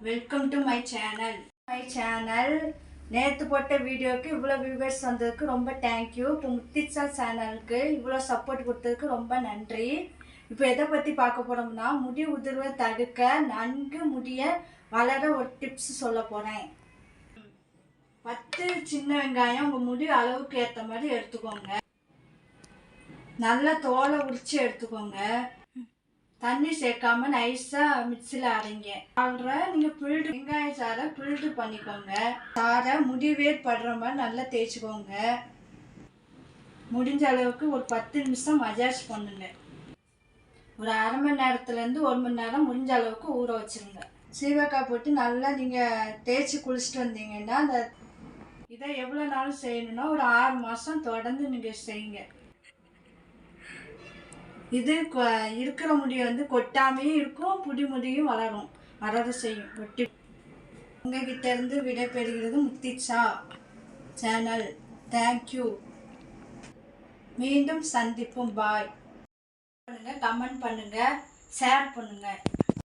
Welcome to my channel. நேற்று போட்ட வீடியோக்கு இவ்வளோ வியூவர்ஸ் வந்ததுக்கு ரொம்ப தேங்க்யூ. இப்போ முத்திச்சா சேனலுக்கு இவ்வளோ சப்போர்ட் கொடுத்ததுக்கு ரொம்ப நன்றி. இப்போ எதை பற்றி பார்க்க போகிறோம்னா, முடி உதிர்வை தடுக்க நன்கு முடிய வளர ஒரு டிப்ஸ் சொல்ல போகிறேன். 10 சின்ன வெங்காயம் உங்கள் முடி அளவுக்கு ஏற்ற மாதிரி எடுத்துக்கோங்க. நல்லா தோலை உரித்து எடுத்துக்கோங்க. தண்ணி சேர்க்காம நைஸாக மிக்சியில் அரைங்க. நீங்கள் வெங்காய சாரை ஃபில்ட்ரு பண்ணிக்கோங்க. சாரை முடி வேர் படுற மாதிரி நல்லா தேய்ச்சிக்கோங்க. முடிஞ்ச அளவுக்கு ஒரு 10 நிமிஷம் மசாஜ் பண்ணுங்க. ஒரு அரை மணி நேரத்துலேருந்து 1 மணி நேரம் முடிஞ்ச அளவுக்கு ஊற வச்சுருங்க. சீவக்காய் போட்டு நல்லா நீங்கள் தேய்ச்சி குளிச்சுட்டு வந்தீங்கன்னா இதை எவ்வளோ நாளும் செய்யணும்னா ஒரு 6 மாதம் தொடர்ந்து நீங்கள் செய்யுங்க. இது இருக்கிற முடியை கொட்டாமையும் இருக்கும், புடி முடியும் வளர செய்யும். ஒட்டி உங்ககிட்ட இருந்து விடைபெறுகிறது முத்திச்சா சேனல். தேங்க்யூ. மீண்டும் சந்திப்போம். பாய். கமெண்ட் பண்ணுங்க, ஷேர் பண்ணுங்க.